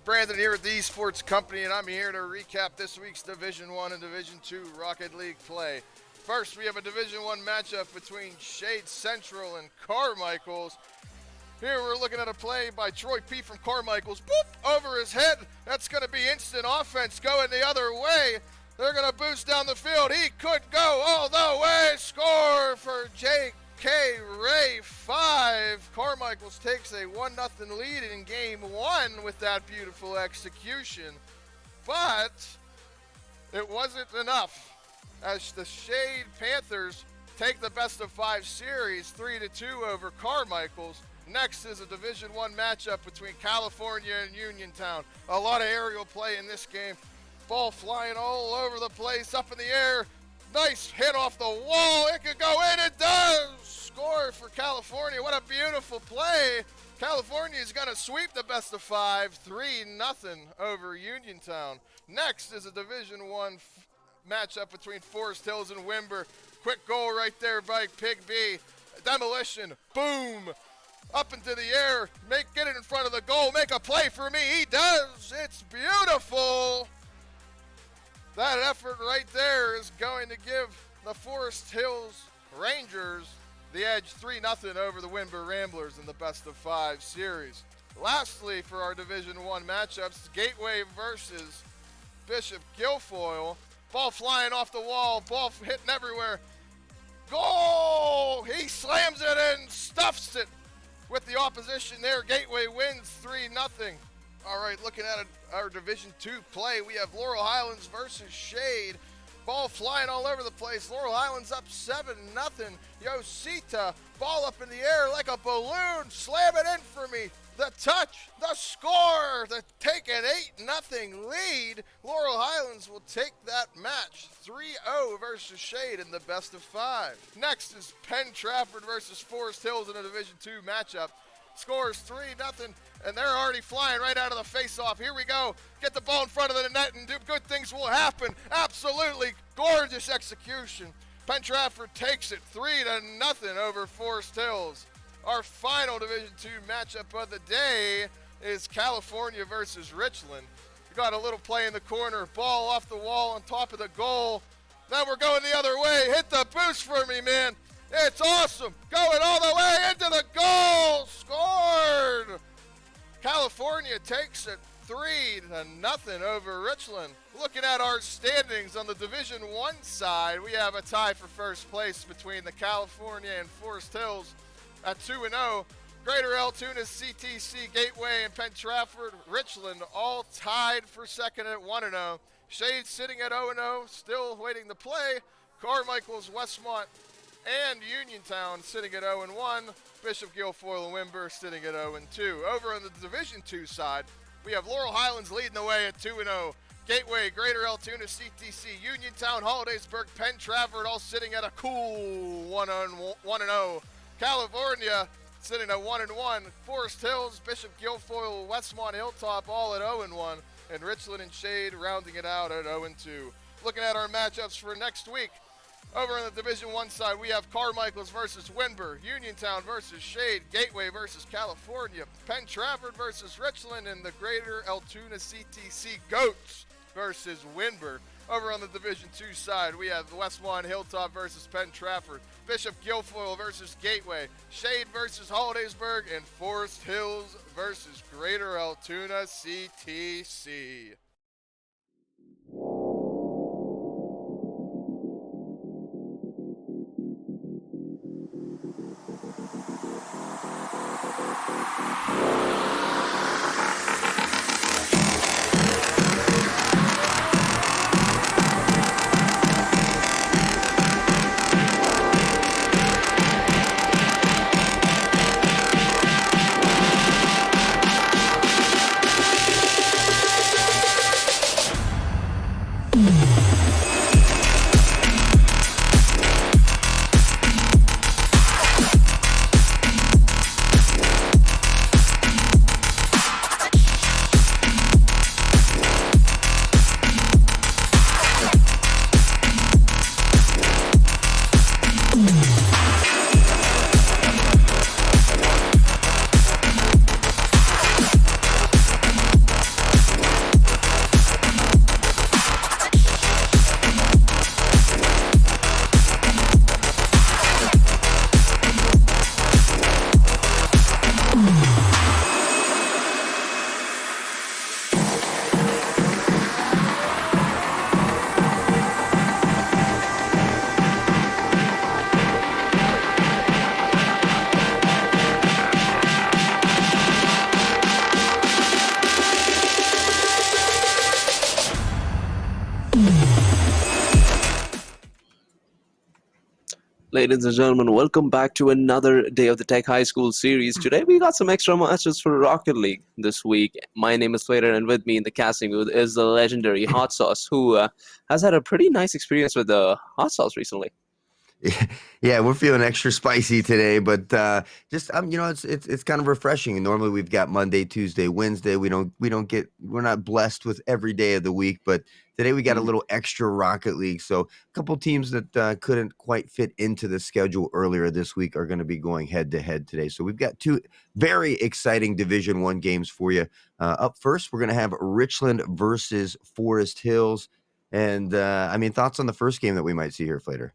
Brandon here at the Esports Company, and I'm here to recap this week's Division 1 and Division 2 Rocket League play. First, we have a Division 1 matchup between Shade Central and Carmichael's. Here we're looking at a play by Troy P. from Carmichael's. Boop! Over his head. That's going to be instant offense going the other way. They're going to boost down the field. He could go all the way. Score for J.K. Ray 5. Carmichael's takes a 1-0 lead in game 1 with that beautiful execution. But it wasn't enough as the Shade Panthers take the best-of-5 series 3-2 over Carmichael's. Next is a Division 1 matchup between California and Uniontown. A lot of aerial play in this game. Ball flying all over the place, up in the air. Nice hit off the wall. It could go in. It does. Score for California. What a beautiful play. California is going to sweep the best-of-5, 3-0 over Uniontown. Next is a Division 1 matchup between Forest Hills and Wimber. Quick goal right there by Pig B. Demolition. Boom. Up into the air, get it in front of the goal, make a play for me. He does. It's beautiful. That effort right there is going to give the Forest Hills Rangers the edge 3-0 over the Wimber Ramblers in the best-of-5 series. Lastly, for our Division 1 matchups, Gateway versus Bishop Guilfoyle. Ball flying off the wall, ball hitting everywhere. Goal! He slams it in, stuffs it. With the opposition there, Gateway wins 3-0. All right, looking at our Division 2 play, we have Laurel Highlands versus Shade. Ball flying all over the place. Laurel Highlands up 7-0. Yosita, ball up in the air like a balloon. Slam it in for me. The touch, the score, to take an 8-0 lead. Laurel Highlands will take that match 3-0 versus Shade in the best-of-5. Next is Penn Trafford versus Forest Hills in a Division 2 matchup. Scores 3-0, and they're already flying right out of the face-off. Here we go. Get the ball in front of the net, and good things will happen. Absolutely gorgeous execution. Penn Trafford takes it 3-0 over Forest Hills. Our final Division 2 matchup of the day is California versus Richland. We got a little play in the corner, ball off the wall on top of the goal. Now we're going the other way. Hit the boost for me, man. It's awesome. Going all the way into the goal. Scored. California takes it 3-0 over Richland. Looking at our standings on the Division 1 side, we have a tie for first place between the California and Forest Hills at 2-0. Greater Altoona, CTC, Gateway, and Penn Trafford, Richland all tied for second at 1-0. Shade sitting at 0-0, still waiting to play. Carmichael's, Westmont, and Uniontown sitting at 0-1. Bishop Guilfoyle and Wimber sitting at 0-2. Over on the Division 2 side, we have Laurel Highlands leading the way at 2-0. Gateway, Greater Altoona, CTC, Uniontown, Hollidaysburg, Penn Trafford all sitting at a cool 1-0. California sitting at 1-1. Forest Hills, Bishop Guilfoyle, Westmont, Hilltop all at 0-1. And Richland and Shade rounding it out at 0-2. Looking at our matchups for next week. Over on the Division 1 side, we have Carmichael's versus Wimber, Uniontown versus Shade, Gateway versus California, Penn Trafford versus Richland, and the Greater Altoona CTC Goats versus Wimber. Over on the Division 2 side, we have Westmont Hilltop versus Penn Trafford, Bishop Guilfoyle versus Gateway, Shade versus Hollidaysburg, and Forest Hills versus Greater Altoona CTC. Ladies and gentlemen, welcome back to another day of the Tech High School series. Today we got some extra matches for Rocket League this week. My name is Flader, and with me in the casting booth is the legendary Haughtsauce, who has had a pretty nice experience with the hot sauce recently. Yeah, we're feeling extra spicy today, but just it's kind of refreshing. Normally we've got Monday, Tuesday, Wednesday. We're not blessed with every day of the week, but today we got a little extra Rocket League. So a couple teams that couldn't quite fit into the schedule earlier this week are going to be going head to head today. So we've got two very exciting Division One games for you. Up first, we're going to have Richland versus Forest Hills, and thoughts on the first game that we might see here, Flater?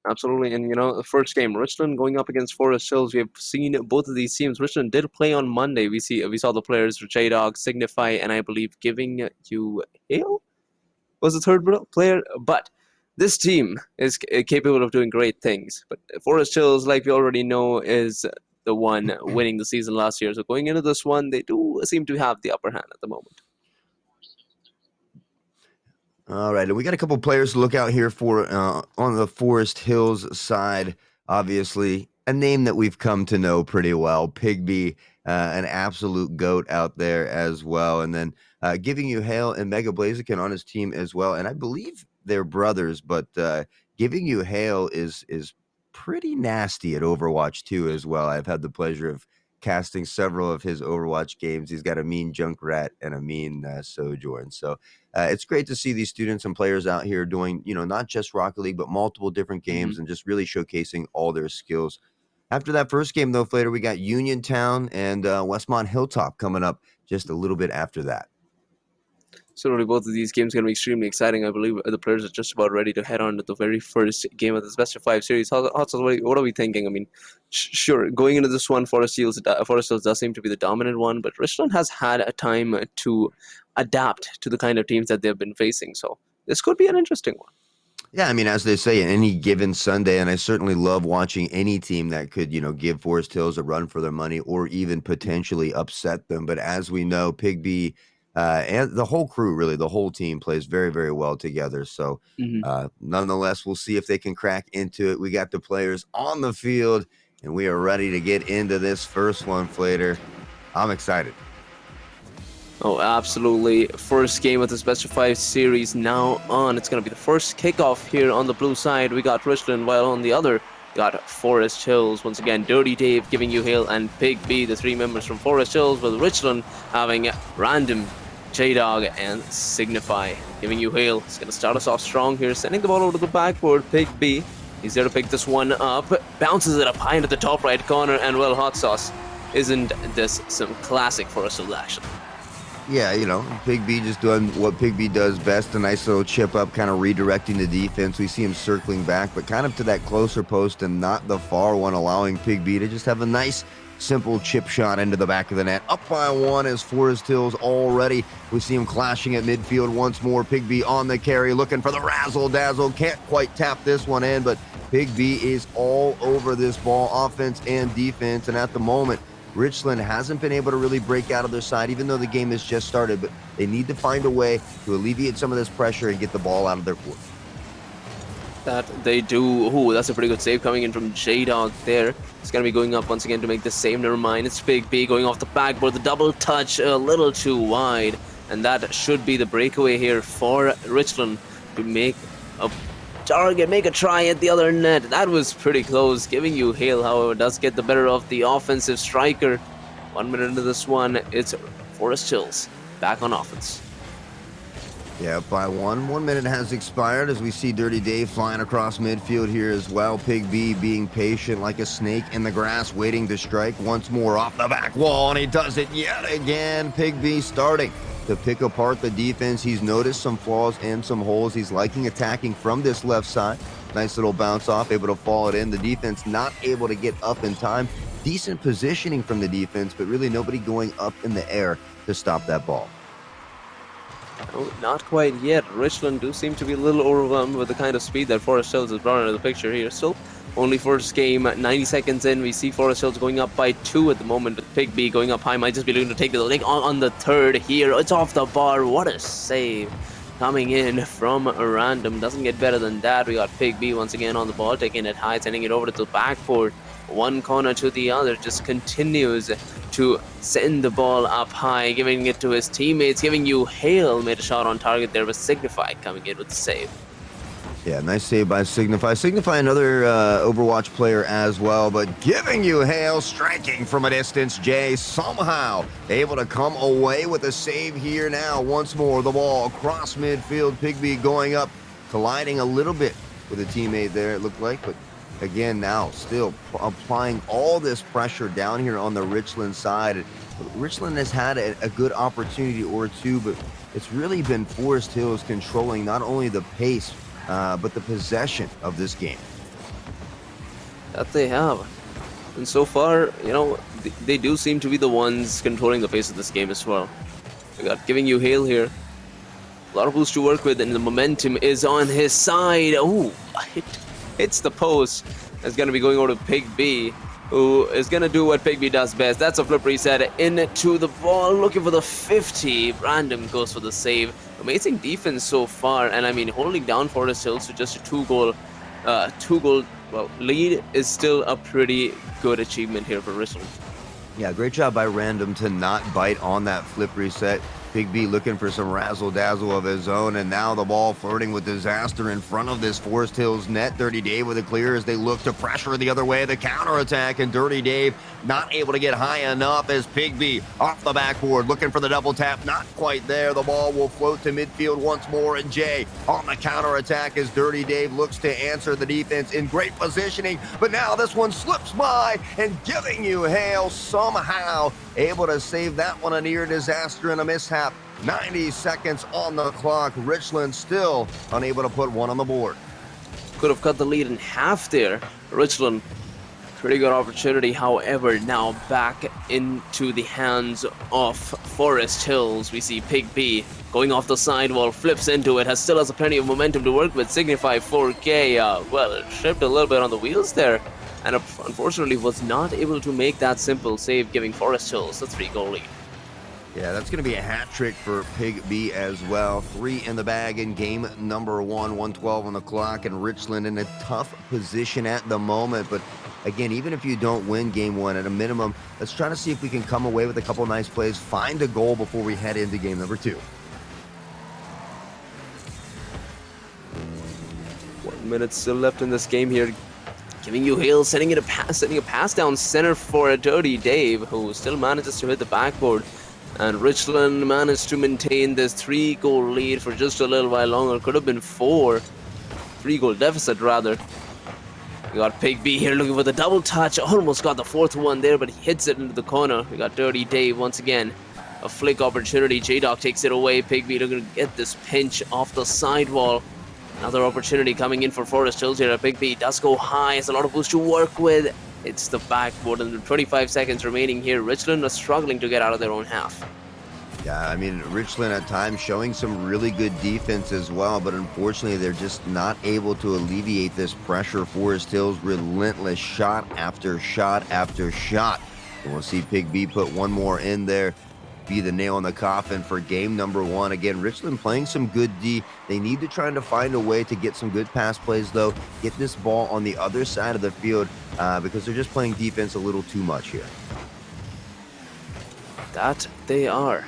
Absolutely, and the first game, Richland going up against Forest Hills. We have seen both of these teams. Richland did play on Monday. We saw the players J-Dog, Signify, and I believe Giving You Hail was the third player. But this team is capable of doing great things. But Forest Hills, like we already know, is the one winning the season last year. So going into this one, they do seem to have the upper hand at the moment. All right, and we got a couple players to look out here for on the Forest Hills side. Obviously, a name that we've come to know pretty well, Pigby, an absolute goat out there as well. And then Giving You Hail and Mega Blaziken on his team as well. And I believe they're brothers, but Giving You Hail is pretty nasty at Overwatch 2 as well. I've had the pleasure of casting several of his Overwatch games. He's got a mean Junkrat and a mean Sojourn. So it's great to see these students and players out here doing, not just Rocket League, but multiple different games and just really showcasing all their skills. After that first game, though, Flater, we got Uniontown and Westmont Hilltop coming up just a little bit after that. Certainly, both of these games are going to be extremely exciting. I believe the players are just about ready to head on to the very first game of this best of 5 series. What are we thinking? I mean, sure, going into this one, Forest Hills does seem to be the dominant one, but Richland has had a time to adapt to the kind of teams that they've been facing. So this could be an interesting one. Yeah, I mean, as they say, any given Sunday, and I certainly love watching any team that could, give Forest Hills a run for their money or even potentially upset them. But as we know, Pigby and the whole crew, really, the whole team plays very, very well together. So nonetheless, we'll see if they can crack into it. We got the players on the field, and we are ready to get into this first one, Flater. I'm excited. Oh, absolutely. First game of this best of 5 series now on. It's going to be the first kickoff here on the blue side. We got Richland, while on the other, got Forest Hills. Once again, Dirty Dave, Giving You Hail, and Pigby, the 3 members from Forest Hills, with Richland having Random, J-Dog, and Signify. Giving You Hail is going to start us off strong here, sending the ball over to the backboard. Pigby, he's there to pick this one up, bounces it up high into the top right corner, and well, Haughtsauce, isn't this some classic Forest Hills action? Yeah, Pigby just doing what Pigby does best, a nice little chip up, kind of redirecting the defense. We see him circling back, but kind of to that closer post and not the far one, allowing Pigby to just have a nice, simple chip shot into the back of the net. Up by 1 as Forest Hills already. We see him clashing at midfield once more. Pigby on the carry, looking for the razzle-dazzle. Can't quite tap this one in, but Pigby is all over this ball, offense and defense, and at the moment, Richland hasn't been able to really break out of their side, even though the game has just started, but they need to find a way to alleviate some of this pressure and get the ball out of their court. That they do. Ooh, that's a pretty good save coming in from J-Dog there. It's going to be going up once again to make the save. Never mind. It's Pigby going off the backboard. The double touch a little too wide. And that should be the breakaway here for Richland to make a target, make a try at the other net. That was pretty close. Giving You Hail, however, does get the better of the offensive striker. 1 minute into this one, it's Forest Hills back on offense. Yeah, by 1. 1 minute has expired as we see Dirty Dave flying across midfield here as well. Pigby being patient like a snake in the grass, waiting to strike once more off the back wall, and he does it yet again. Pigby starting to pick apart the defense. He's noticed some flaws and some holes. He's liking attacking from this left side. Nice little bounce off, able to fall it in. The defense not able to get up in time. Decent positioning from the defense, but really nobody going up in the air to stop that ball. No, not quite yet. Richland do seem to be a little overwhelmed with the kind of speed that Forest Hills has brought into the picture here. Still, only first game, 90 seconds in, we see Forest Hills going up by 2 at the moment, with Pigby going up high. Might just be looking to take the leg on the third here. It's off the bar. What a save coming in from a random. Doesn't get better than that. We got Pig B once again on the ball, taking it high, sending it over to the backboard. One corner to the other, just continues to send the ball up high, giving it to his teammates, giving you Hale. Made a shot on target there, with Signify coming in with the save. Yeah, nice save by Signify. Signify, another Overwatch player as well, but giving you Hale, striking from a distance. Jay somehow able to come away with a save here now. Once more, the ball across midfield. Pigby going up, colliding a little bit with a teammate there, it looked like, but again, now still applying all this pressure down here on the Richland side. Richland has had a good opportunity or two, but it's really been Forest Hills controlling not only the pace, but the possession of this game. That they have. And so far, you know, they do seem to be the ones controlling the pace of this game as well. We got giving you Hale here. A lot of boost to work with, and the momentum is on his side. Oh, it hits the post. It's going to be going over to Pig B, who is going to do what Pig B does best. That's a flip reset into the ball, looking for the 50. Random goes for the save. Amazing defense so far, and I mean, holding down Forest Hills to just a two-goal lead is still a pretty good achievement here for Richland. Yeah, great job by Random to not bite on that flip reset. Big B looking for some razzle-dazzle of his own, and now the ball flirting with disaster in front of this Forest Hills net. Dirty Dave with a clear as they look to pressure the other way. The counterattack, and Dirty Dave not able to get high enough as Pigby off the backboard looking for the double tap. Not quite there. The ball will float to midfield once more, and Jay on the counterattack as Dirty Dave looks to answer the defense in great positioning. But now this one slips by, and giving you Hale somehow able to save that one. A near disaster and a mishap. 90 seconds on the clock. Richland still unable to put one on the board. Could have cut the lead in half there. Richland, pretty good opportunity. However, now back into the hands of Forest Hills. We see Pig B going off the sidewall, flips into it, still has plenty of momentum to work with. Signify 4K, well, tripped a little bit on the wheels there, and unfortunately was not able to make that simple save, giving Forest Hills a 3-goal lead. Yeah, that's going to be a hat trick for Pig B as well. 3 in the bag in game number 1, 1:12 on the clock, and Richland in a tough position at the moment. But again, even if you don't win game 1, at a minimum, let's try to see if we can come away with a couple nice plays, find a goal before we head into game number 2. 1 minute still left in this game here. Giving you Hale, sending a pass down center for a Dirty Dave, who still manages to hit the backboard. And Richland managed to maintain this 3-goal lead for just a little while longer. Could have been 4. 3-goal deficit, rather. We got Pig B here looking for the double touch. Almost got the 4th one there, but he hits it into the corner. We got Dirty Dave once again. A flick opportunity. J-Dog takes it away. Pig B looking to get this pinch off the sidewall. Another opportunity coming in for Forest Hills here. Pig B does go high. It's a lot of boost to work with. It's the backboard, and 25 seconds remaining here. Richland are struggling to get out of their own half. Yeah, I mean, Richland at times showing some really good defense as well, but unfortunately they're just not able to alleviate this pressure. Forest Hills relentless shot after shot after shot. And we'll see Pig B put one more in there, be the nail in the coffin for game number 1. Again, Richland playing some good D. They need to try to find a way to get some good pass plays, though. Get this ball on the other side of the field because they're just playing defense a little too much here. That they are.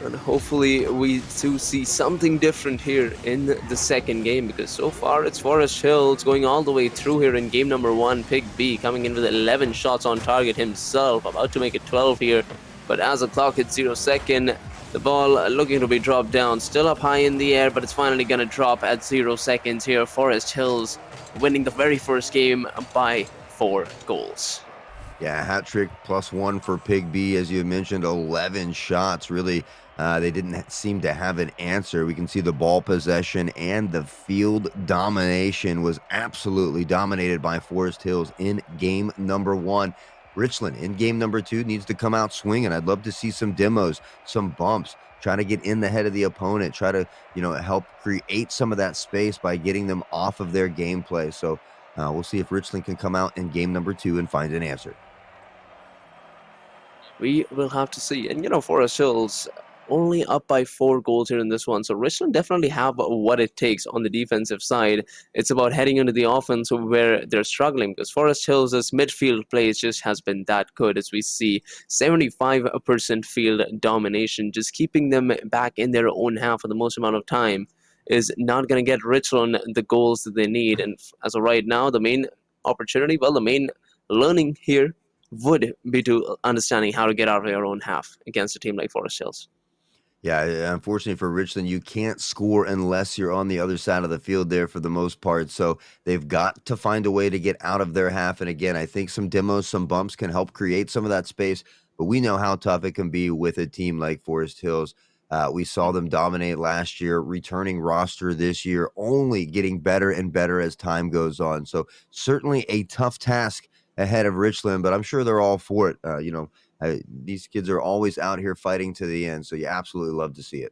And hopefully we do see something different here in the second game, because so far it's Forest Hills going all the way through here in game number 1. Pig B coming in with 11 shots on target himself, about to make it 12 here. But as the clock hits 0 second, the ball looking to be dropped down. Still up high in the air, but it's finally going to drop at 0 seconds here. Forest Hills winning the very first game by 4 goals. Yeah, hat trick +1 for Pig B. As you mentioned, 11 shots. Really, they didn't seem to have an answer. We can see the ball possession and the field domination was absolutely dominated by Forest Hills in game number 1. Richland in game number 2 needs to come out swinging. I'd love to see some demos, some bumps, try to get in the head of the opponent, try to, help create some of that space by getting them off of their gameplay. So we'll see if Richland can come out in game number 2 and find an answer. We will have to see. And, Forest Hills, only up by 4 goals here in this one. So Richland definitely have what it takes on the defensive side. It's about heading into the offense where they're struggling, because Forest Hills' midfield play just has been that good, as we see 75% field domination. Just keeping them back in their own half for the most amount of time is not going to get Richland the goals that they need. And as of right now, the main opportunity, well, the main learning here would be to understanding how to get out of your own half against a team like Forest Hills. Yeah, unfortunately for Richland, you can't score unless you're on the other side of the field there for the most part. So they've got to find a way to get out of their half. And again, I think some demos, some bumps can help create some of that space. But we know how tough it can be with a team like Forest Hills. We saw them dominate last year, returning roster this year, only getting better and better as time goes on. So certainly a tough task ahead of Richland, but I'm sure they're all for it. These kids are always out here fighting to the end, so you absolutely love to see it.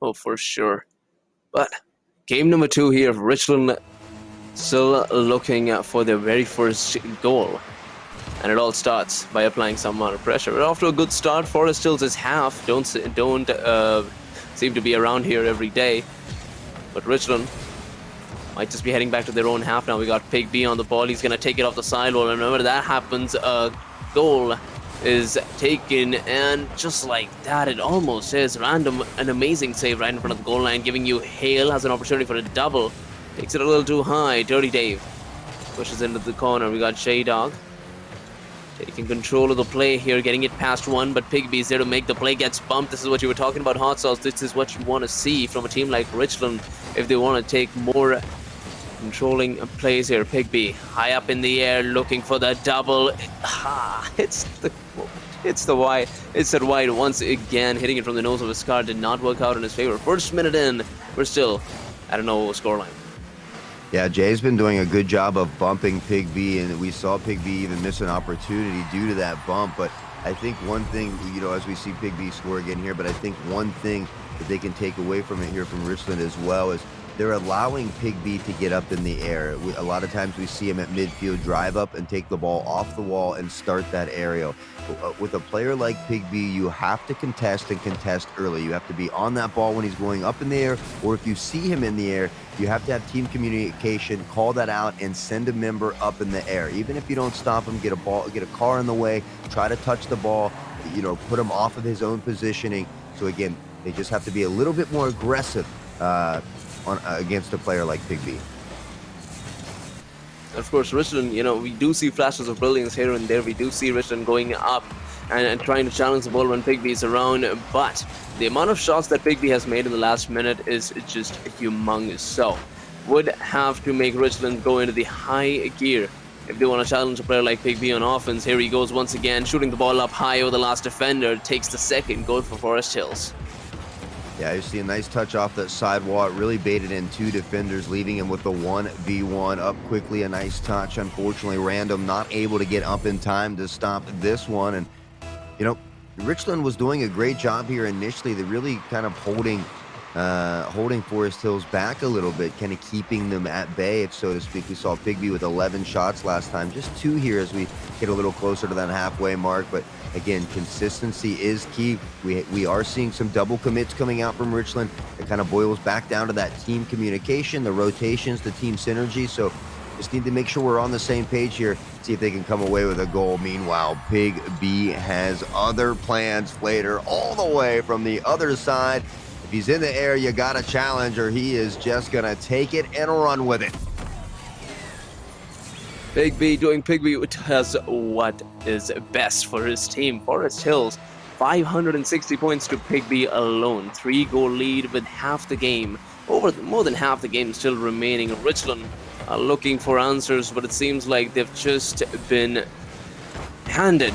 Oh, for sure. But game number 2 here, Richland still looking for their very first goal. And it all starts by applying some amount of pressure. We're off to a good start. Forest Hills' half don't seem to be around here every day. But Richland might just be heading back to their own half now. We got Pig B on the ball. He's going to take it off the sidewall. And whenever that happens, a goal is taken. And just like that, it almost is random. An amazing save right in front of the goal line, giving you Hale has an opportunity for a double. Takes it a little too high. Dirty Dave pushes into the corner. We got Shay Dog taking control of the play here, getting it past one, but Pigby is there to make the play, gets bumped. This is what you were talking about, Haughtsauce. This is what you want to see from a team like Richland if they want to take more controlling plays here. Pigby high up in the air, looking for the double. It's that wide once again, hitting it from the nose of his car. Did not work out in his favor. First minute in, we're still at a no scoreline. Yeah, Jay's been doing a good job of bumping Pig B, and we saw Pig B even miss an opportunity due to that bump. But I think one thing, as we see Pig B score again here, but I think one thing that they can take away from it here from Richland as well is they're allowing Pig B to get up in the air. A lot of times we see him at midfield drive up and take the ball off the wall and start that aerial. With a player like Pig B, you have to contest and contest early. You have to be on that ball when he's going up in the air, or if you see him in the air, you have to have team communication, call that out, and send a member up in the air. Even if you don't stop him, get a car in the way, try to touch the ball, put him off of his own positioning. So again, they just have to be a little bit more aggressive against a player like Pig B. Of course, Richland, we do see flashes of brilliance here and there. We do see Richland going up and trying to challenge the ball when Pigby is around. But the amount of shots that Pigby has made in the last minute is just humongous. So, would have to make Richland go into the high gear if they want to challenge a player like Pigby on offense. Here he goes once again, shooting the ball up high over the last defender. Takes the second goal for Forest Hills. Yeah, you see a nice touch off that sidewall. It really baited in 2 defenders, leaving him with the 1v1 up quickly. A nice touch. Unfortunately, Random not able to get up in time to stop this one. And, Richland was doing a great job here initially. They're really kind of holding Forest Hills back a little bit, kind of keeping them at bay, so to speak. We saw Pigby with 11 shots last time. Just 2 here as we get a little closer to that halfway mark. But again, consistency is key. We are seeing some double commits coming out from Richland. It kind of boils back down to that team communication, the rotations, the team synergy. So just need to make sure we're on the same page here, see if they can come away with a goal. Meanwhile, Pig B has other plans. Flader all the way from the other side. If he's in the air, you got a challenge, or he is just going to take it and run with it. Pigby doing Pigby has what is best for his team. Forest Hills, 560 points to Pigby alone. 3-goal lead with half the game, more than half the game still remaining. Richland are looking for answers, but it seems like they've just been handed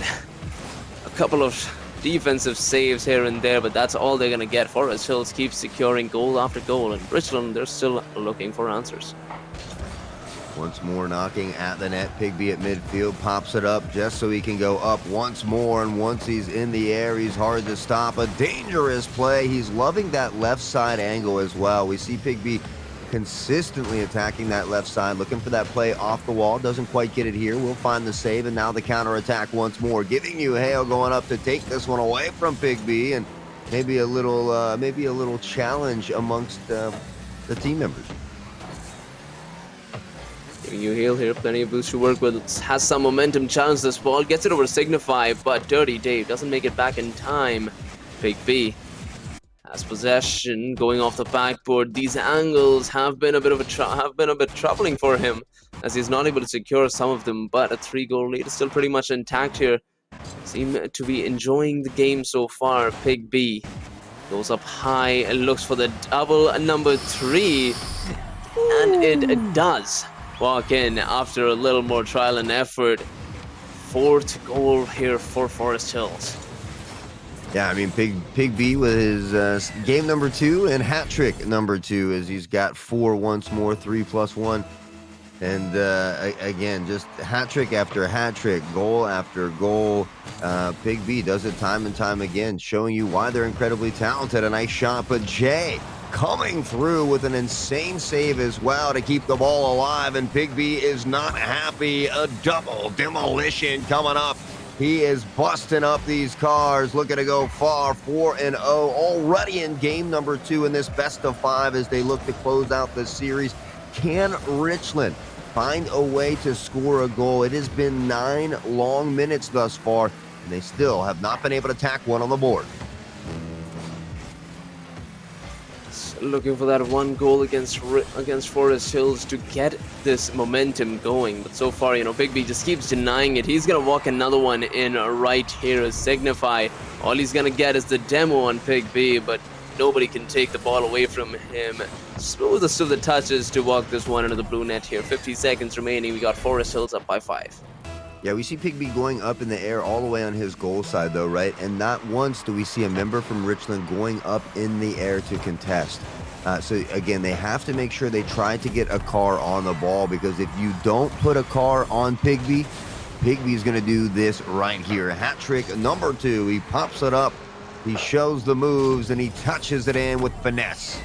a couple of defensive saves here and there, but that's all they're going to get. Forest Hills keeps securing goal after goal, and Richland, they're still looking for answers. Once more knocking at the net. Pigby at midfield pops it up just so he can go up once more, and once he's in the air, he's hard to stop. A dangerous play. He's loving that left side angle as well. We see Pigby consistently attacking that left side, looking for that play off the wall. Doesn't quite get it here. We'll find the save, and now the counterattack once more, giving you Hale going up to take this one away from Big B, and maybe a little challenge amongst the team members. Giving you Hale here, plenty of boost to work with. Has some momentum, challenges this ball, gets it over Signify, but Dirty Dave doesn't make it back in time. Big B has possession, going off the backboard. These angles have been a bit troubling for him, as he's not able to secure some of them. But a 3-goal lead is still pretty much intact here. Seem to be enjoying the game so far. Big B goes up high and looks for the double number 3, and it does walk in after a little more trial and effort. 4th goal here for Forest Hills. Yeah, I mean, Pig B with his game number 2 and hat trick number 2, as he's got 4 once more, 3 plus 1. And again, just hat trick after hat trick, goal after goal. Pig B does it time and time again, showing you why they're incredibly talented. A nice shot, but Jay coming through with an insane save as well to keep the ball alive. And Pig B is not happy. A double demolition coming up. He is busting up these cars, looking to go far, 4-0, already in game number 2 in this best of 5 as they look to close out the series. Can Richland find a way to score a goal? It has been 9 long minutes thus far, and they still have not been able to tack one on the board. Looking for that 1 goal against Forest Hills to get this momentum going, but so far, Big B just keeps denying it. He's gonna walk another one in right here as Signify. All he's gonna get is the demo on Big B, but nobody can take the ball away from him. Smoothest of the touches to walk this one into the blue net here. 50 seconds remaining. We got Forest Hills up by 5. Yeah, we see Pig B going up in the air all the way on his goal side, though, right? And not once do we see a member from Richland going up in the air to contest. So, again, they have to make sure they try to get a car on the ball, because if you don't put a car on Pig B is going to do this right here. Hat trick number 2. He pops it up. He shows the moves, and he touches it in with finesse.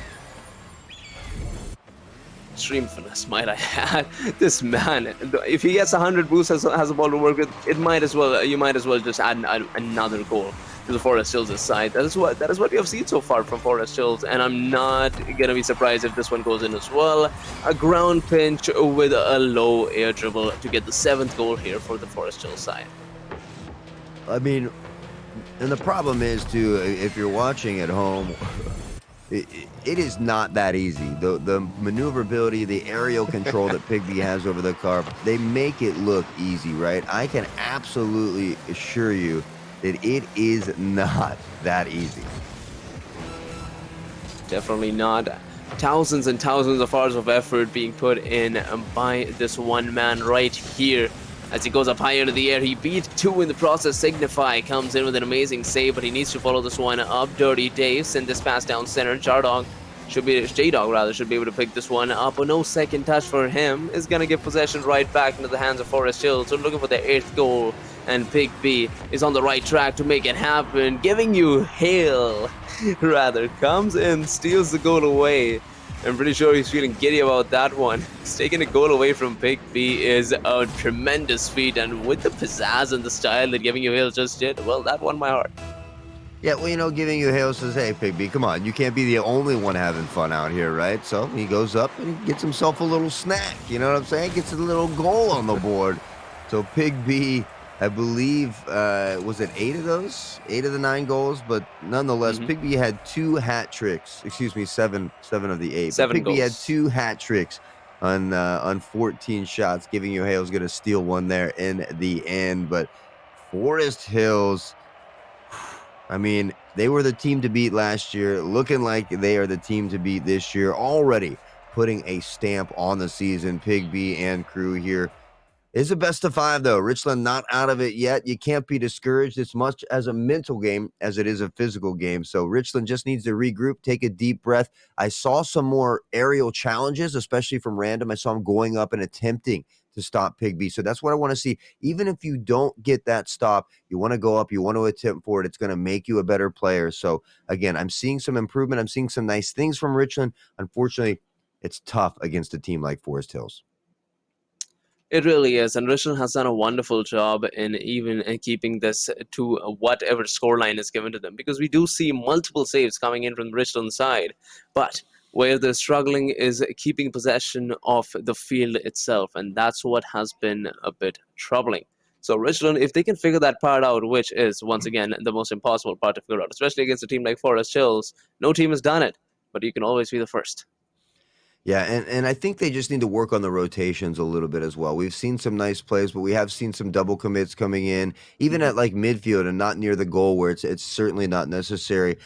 Extreme finesse, might I add. This man, if he gets 100 boosts, has a ball to work with, you might as well just add another goal to the Forest Hills' side. That is what we have seen so far from Forest Hills, and I'm not gonna be surprised if this one goes in as well. A ground pinch with a low air dribble to get the 7th goal here for the Forest Hills side. I mean, and the problem is, too, if you're watching at home, it is not that easy. The maneuverability, the aerial control that Pig B has over the car, they make it look easy, right? I can absolutely assure you that it is not that easy. Definitely not. Thousands and thousands of hours of effort being put in by this one man right here. As he goes up high into the air, he beat 2 in the process. Signify comes in with an amazing save, but he needs to follow this one up. Dirty Dave send this pass down center. J-Dog should be able to pick this one up. But no second touch for him is going to give possession right back into the hands of Forest Hills. So looking for the 8th goal, and Big B is on the right track to make it happen. Giving you Hale, rather, comes in, steals the goal away. I'm pretty sure he's feeling giddy about that one. He's taking a goal away from Big B is a tremendous feat, and with the pizzazz and the style that Giving You Hale just did, well, that won my heart. Yeah, well, Giving You Hale says, hey, Pig B, come on, you can't be the only one having fun out here, right? So he goes up and he gets himself a little snack, you know what I'm saying? Gets a little goal on the board. So Pig B, I believe, was it 8 of those? 8 of the 9 goals, but nonetheless, Pig B had 2 hat tricks. Excuse me, 7 of the 8. 7 Pig B goals. had 2 hat tricks on 14 shots. Giving You Hale's going to steal one there in the end. But Forest Hills, I mean, they were the team to beat last year, looking like they are the team to beat this year, already putting a stamp on the season. Pig B and crew here. It's a best of 5, though. Richland not out of it yet. You can't be discouraged. It's much as a mental game as it is a physical game. So Richland just needs to regroup, take a deep breath. I saw some more aerial challenges, especially from Random. I saw him going up and attempting to stop Pig B. So that's what I want to see. Even if you don't get that stop, you want to go up, you want to attempt for it. It's going to make you a better player. So again, I'm seeing some improvement. I'm seeing some nice things from Richland. Unfortunately, it's tough against a team like Forest Hills. It really is, and Richland has done a wonderful job in even keeping this to whatever scoreline is given to them, because we do see multiple saves coming in from the Richland side, but where they're struggling is keeping possession of the field itself, and that's what has been a bit troubling. So Richland, if they can figure that part out, which is once again the most impossible part to figure out, especially against a team like Forest Hills, no team has done it, but you can always be the first. Yeah, and I think they just need to work on the rotations a little bit as well. We've seen some nice plays, but we have seen some double commits coming in, even Mhm. at like midfield and not near the goal where it's certainly not necessary.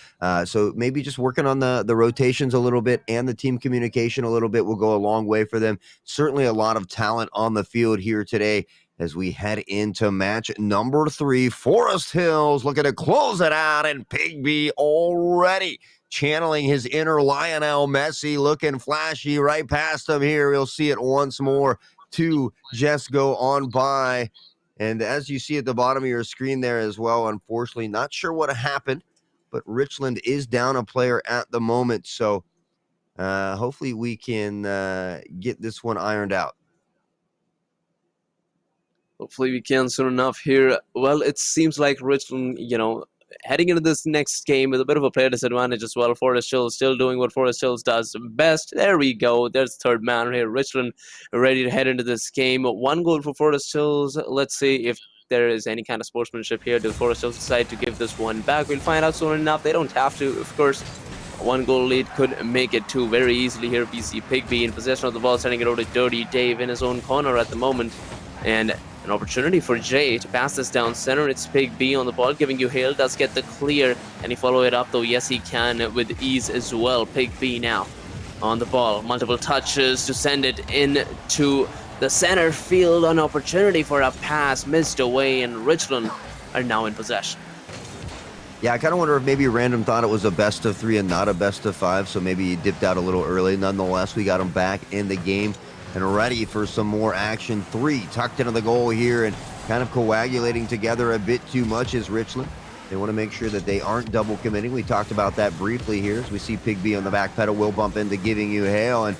So maybe just working on the rotations a little bit and the team communication a little bit will go a long way for them. Certainly a lot of talent on the field here today as we head into match number 3. Forest Hills looking to close it out, and Pigby already channeling his inner Lionel Messi, looking flashy right past him here. You'll see it once more. 2 just go on by. And as you see at the bottom of your screen there as well, unfortunately, not sure what happened, but Richland is down a player at the moment. So hopefully we can get this one ironed out. Hopefully we can soon enough here. Well, it seems like Richland, heading into this next game with a bit of a player disadvantage as well. Forest Hills still doing what Forest Hills does best. There we go. There's the third man here. Richland ready to head into this game. 1 goal for Forest Hills. Let's see if there is any kind of sportsmanship here. Do Forest Hills decide to give this one back? We'll find out soon enough. They don't have to, of course. 1 goal lead could make it 2 very easily here. BC Pigby in possession of the ball, sending it over to Dirty Dave in his own corner at the moment. And an opportunity for Jay to pass this down center. It's Pigby on the ball, giving you Hale. Does get the clear. Can he follow it up though? Yes, he can with ease as well. Pigby now on the ball. Multiple touches to send it into the center field. An opportunity for a pass missed away, and Richland are now in possession. Yeah, I kind of wonder if maybe Random thought it was a best of 3 and not a best of 5, so maybe he dipped out a little early. Nonetheless, we got him back in the game and ready for some more action. 3 tucked into the goal here and kind of coagulating together a bit too much is Richland. They want to make sure that they aren't double committing. We talked about that briefly here as we see Pigby on the back pedal. Will bump into Giving You Hail, and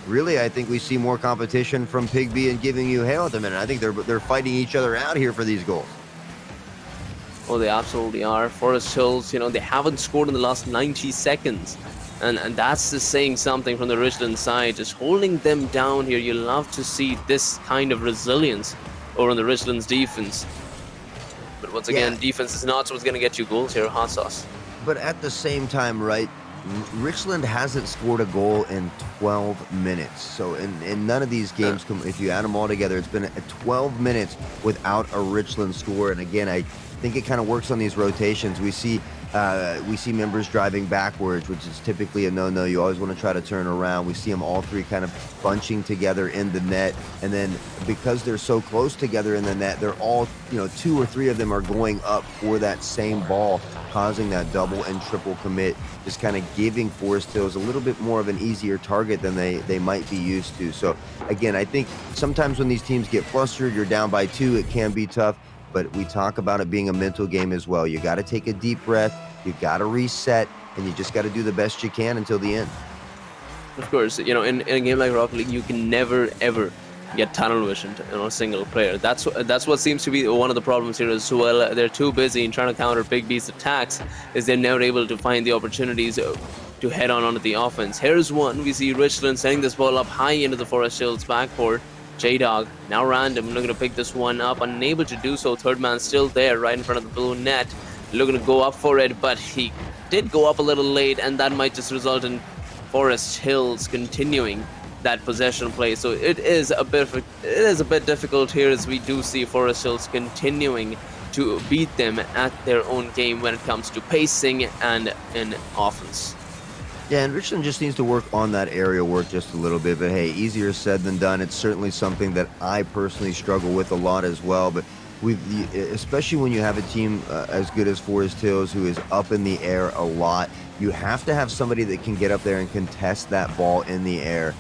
really I think we see more competition from Pigby and Giving You Hail at the minute. I think they're fighting each other out here for these goals. Oh, they absolutely are. Forest Hills, they haven't scored in the last 90 seconds. And that's just saying something from the Richland side, just holding them down here. You love to see this kind of resilience over on the Richland's defense. But once again, defense is not what's going to get you goals here, Haughtsauce. But at the same time, right, Richland hasn't scored a goal in 12 minutes. So in none of these games, if you add them all together, it's been 12 minutes without a Richland score. And again, I think it kind of works on these rotations. We see members driving backwards, which is typically a no-no. You always want to try to turn around. We see them all 3 kind of bunching together in the net, and then because they're so close together in the net, they're all 2 or 3 of them are going up for that same ball, causing that double and triple commit, just kind of giving Forest Hills a little bit more of an easier target than they might be used to. So again, I think sometimes when these teams get flustered, you're down by 2, it can be tough. But we talk about it being a mental game as well. You got to take a deep breath, you got to reset, and you just got to do the best you can until the end. Of course, in a game like Rocket League, you can never ever get tunnel vision on a single player. That's what seems to be one of the problems here as well. They're too busy in trying to counter Pigby's attacks, is they're never able to find the opportunities to head onto the offense. Here's one. We see Richland sending this ball up high into the Forest Hills backcourt. J-Dog, now random, looking to pick this one up, unable to do so. Third man still there, right in front of the blue net, looking to go up for it, but he did go up a little late, and that might just result in Forest Hills continuing that possession play. So it is a bit difficult here, as we do see Forest Hills continuing to beat them at their own game when it comes to pacing and in offense. Yeah, and Richland just needs to work on that area work just a little bit. But hey, easier said than done. It's certainly something that I personally struggle with a lot as well. But especially when you have a team as good as Forest Hills, who is up in the air a lot, you have to have somebody that can get up there and contest that ball in the air.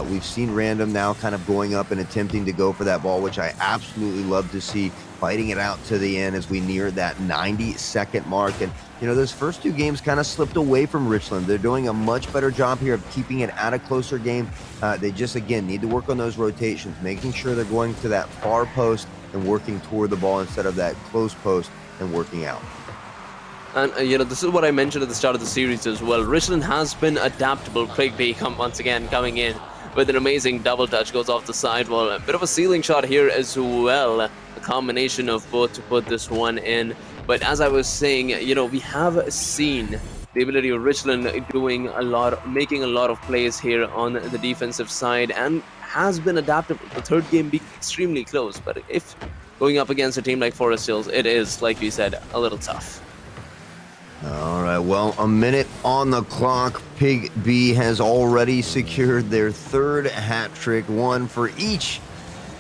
We've seen Random now kind of going up and attempting to go for that ball, which I absolutely love to see, fighting it out to the end as we near that 90-second mark. And, those first two games kind of slipped away from Richland. They're doing a much better job here of keeping it at a closer game. They just, again, need to work on those rotations, making sure they're going to that far post and working toward the ball instead of that close post and working out. And, this is what I mentioned at the start of the series as well. Richland has been adaptable. Prigby once again coming in with an amazing double touch, goes off the sidewall. A bit of a ceiling shot here as well. A combination of both to put this one in. But as I was saying, we have seen the ability of Richland making a lot of plays here on the defensive side and has been adaptable. The third game being extremely close. But if going up against a team like Forest Hills, it is, like you said, a little tough. All right, well, a minute on the clock. Pig B has already secured their third hat trick, one for each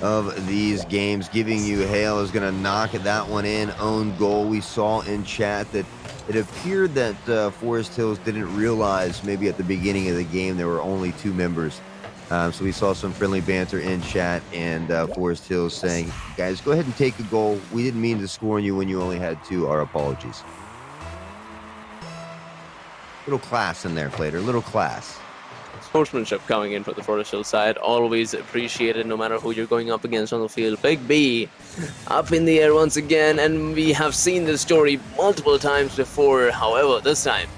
of these games. Giving You Hail is going to knock that one in. Own goal. We saw in chat that it appeared that Forest Hills didn't realize maybe at the beginning of the game there were only 2 members. So we saw some friendly banter in chat, and Forest Hills saying, guys, go ahead and take a goal. We didn't mean to score on you when you only had 2. Our apologies. Little class in there, Flader. Little class. Sportsmanship coming in for the Forest Hill side. Always appreciated, no matter who you're going up against on the field. Big B up in the air once again, and we have seen this story multiple times before. However, this time,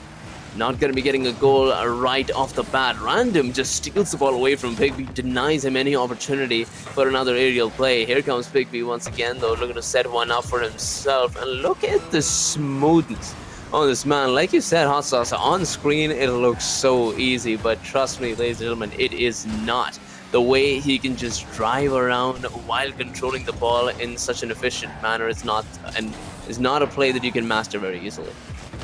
not going to be getting a goal right off the bat. Random just steals the ball away from Pigby, denies him any opportunity for another aerial play. Here comes Pigby once again, though, looking to set one up for himself. And look at the smoothness on this man. Like you said, Haughtsauce, on screen it looks so easy, but trust me, ladies and gentlemen, it is not. The way he can just drive around while controlling the ball in such an efficient manner is not a play that you can master very easily.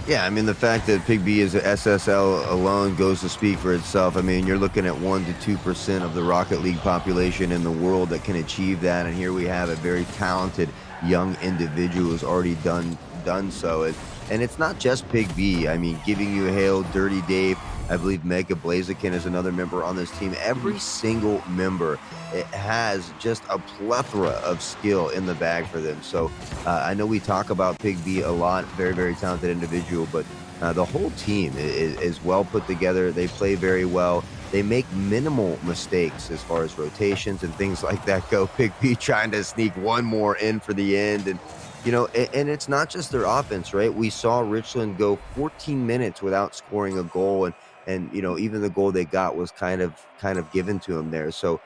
Yeah, I mean, the fact that Pig B is a SSL alone goes to speak for itself. I mean, you're looking at 1 to 2% of the Rocket League population in the world that can achieve that, and here we have a very talented young individual who's already done so. And it's not just Pig B. I mean, Giving You Hail, Dirty Dave, I believe Mega Blaziken is another member on this team. Every single member, it has just a plethora of skill in the bag for them. So I know we talk about Pig B a lot, very, very talented individual, but the whole team is well put together. They play very well. They make minimal mistakes as far as rotations and things like that go. Pig B trying to sneak one more in for the end. And and it's not just their offense, right? We saw Richland go 14 minutes without scoring a goal, and even the goal they got was kind of given to them there. So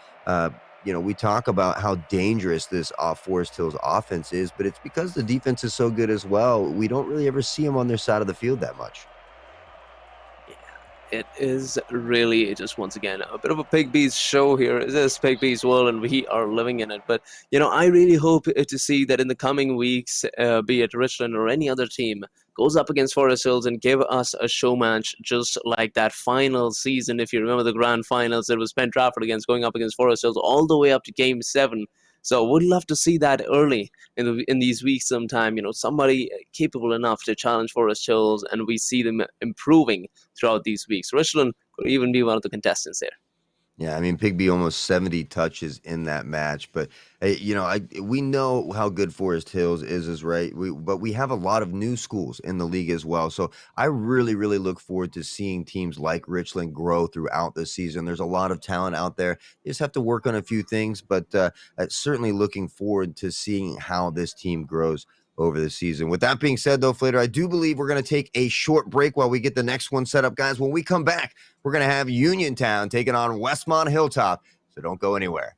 we talk about how dangerous this Forest Hills offense is, but it's because the defense is so good as well. We don't really ever see them on their side of the field that much. It is really just, once again, a bit of a Pig B's show here. It is Pig B's world, and we are living in it. But, I really hope to see that in the coming weeks, be it Richland or any other team, goes up against Forest Hills and give us a show match just like that final season. If you remember the grand finals, it was Penn Trafford going up against Forest Hills all the way up to Game 7. So would love to see that early in these weeks sometime, somebody capable enough to challenge Forest Hills, and we see them improving throughout these weeks. Richland could even be one of the contestants there. Yeah, I mean, Pig B almost 70 touches in that match, but we know how good Forest Hills is right. But we have a lot of new schools in the league as well, so I really, really look forward to seeing teams like Richland grow throughout the season. There's a lot of talent out there. You just have to work on a few things, but certainly looking forward to seeing how this team grows over the season. With that being said, though, Flader, I do believe we're going to take a short break while we get the next one set up. Guys, when we come back, we're going to have Uniontown taking on Westmont Hilltop, so don't go anywhere.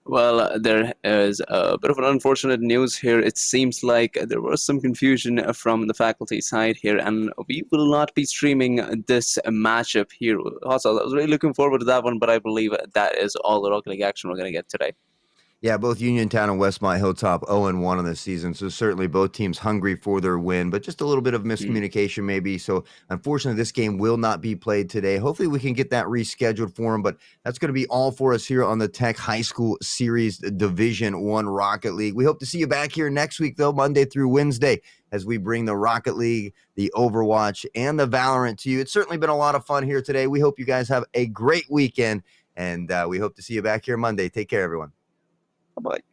Well, there is a bit of an unfortunate news here. It seems like there was some confusion from the faculty side here, and we will not be streaming this matchup here. Also, I was really looking forward to that one, but I believe that is all the Rocket League action we're going to get today. Yeah, both Uniontown and Westmont Hilltop 0-1 on this season. So certainly both teams hungry for their win, but just a little bit of miscommunication maybe. So unfortunately, this game will not be played today. Hopefully we can get that rescheduled for them, but that's going to be all for us here on the Tech High School Series Division 1 Rocket League. We hope to see you back here next week, though, Monday through Wednesday, as we bring the Rocket League, the Overwatch, and the Valorant to you. It's certainly been a lot of fun here today. We hope you guys have a great weekend, and we hope to see you back here Monday. Take care, everyone. Bye-bye.